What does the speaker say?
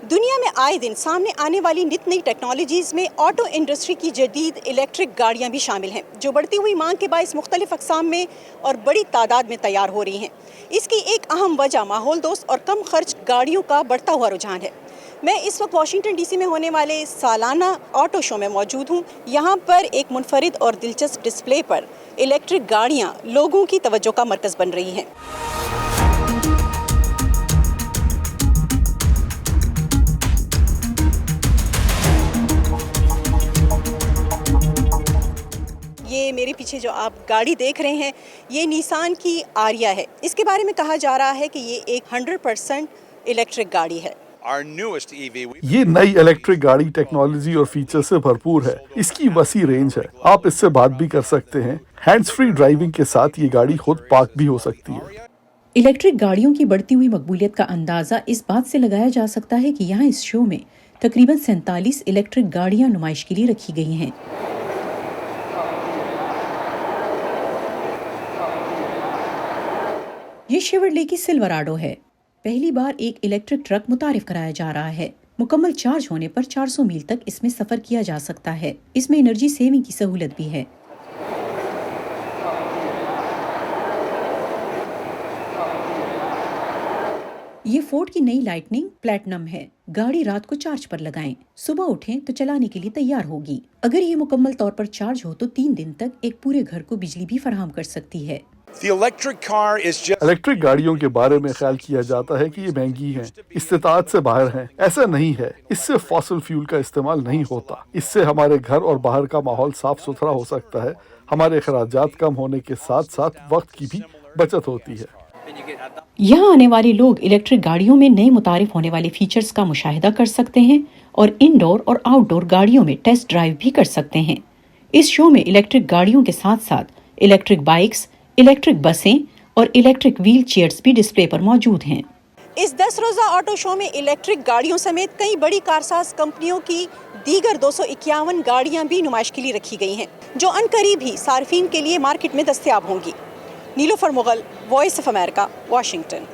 दुनिया में आए दिन सामने आने वाली नित नई टेक्नोलॉजीज़ में ऑटो इंडस्ट्री की जदीद इलेक्ट्रिक गाड़ियां भी शामिल हैं, जो बढ़ती हुई मांग के बायस मुख्तलिफ अक़साम में और बड़ी तादाद में तैयार हो रही हैं। इसकी एक अहम वजह माहौल दोस्त और कम खर्च गाड़ियों का बढ़ता हुआ रुझान है। मैं इस वक्त वाशिंगटन DC में होने वाले सालाना ऑटो शो में मौजूद हूँ। यहाँ पर एक मुनफरिद और दिलचस्प डिस्प्ले पर इलेक्ट्रिक गाड़ियाँ लोगों की तवज्जो का मरकज़ बन रही हैं। ये मेरे पीछे जो आप गाड़ी देख रहे हैं, ये निसान की आरिया है। इसके बारे में कहा जा रहा है कि ये एक 100% इलेक्ट्रिक गाड़ी है। ये नई इलेक्ट्रिक गाड़ी टेक्नोलॉजी और फीचर से भरपूर है। इसकी वसी रेंज है, आप इससे बात भी कर सकते हैं। हैंड्स फ्री ड्राइविंग के साथ ये गाड़ी खुद पार्क भी हो सकती है। इलेक्ट्रिक गाड़ियों की बढ़ती हुई मकबूलियत का अंदाजा इस बात से लगाया जा सकता है कि यहाँ इस शो में तकरीबन 47 इलेक्ट्रिक गाड़ियाँ नुमाइश के लिए रखी गई हैं। ये शेवरले की सिल्वराडो है। पहली बार एक इलेक्ट्रिक ट्रक मुतारिफ कराया जा रहा है। मुकम्मल चार्ज होने पर 400 मील तक इसमें सफर किया जा सकता है। इसमें एनर्जी सेविंग की सहूलत भी है। ये फोर्ड की नई लाइटनिंग प्लैटिनम है। गाड़ी रात को चार्ज पर लगाएं, सुबह उठें तो चलाने के लिए तैयार होगी। अगर ये मुकम्मल तौर पर चार्ज हो तो 3 दिन तक एक पूरे घर को बिजली भी फराहम कर सकती है। इलेक्ट्रिक गाड़ियों के बारे में ख्याल किया जाता है कि ये महंगी हैं, इस्तेताअत से बाहर हैं। ऐसा नहीं है। इससे फॉसिल फ्यूल का इस्तेमाल नहीं होता। इससे हमारे घर और बाहर का माहौल साफ सुथरा हो सकता है। हमारे अखराजात कम होने के साथ साथ वक्त की भी बचत होती है। यहाँ आने वाले लोग इलेक्ट्रिक गाड़ियों में नए मुतारिफ होने वाले फीचर्स का मुशाहिदा कर सकते हैं और इंडोर और आउटडोर गाड़ियों में टेस्ट ड्राइव भी कर सकते हैं। इस शो में इलेक्ट्रिक गाड़ियों के साथ साथ इलेक्ट्रिक बाइक्स, इलेक्ट्रिक बसें और इलेक्ट्रिक व्हील चेयर्स भी डिस्प्ले पर मौजूद हैं। इस 10 रोज़ा ऑटो शो में इलेक्ट्रिक गाड़ियों समेत कई बड़ी कारसाज कंपनियों की दीगर 251 गाड़ियां भी नुमाइश के लिए रखी गई हैं, जो अनकरीब ही सार्फिन के लिए मार्केट में दस्तयाब होंगी। Nilofar Mughal, voice of America, Washington.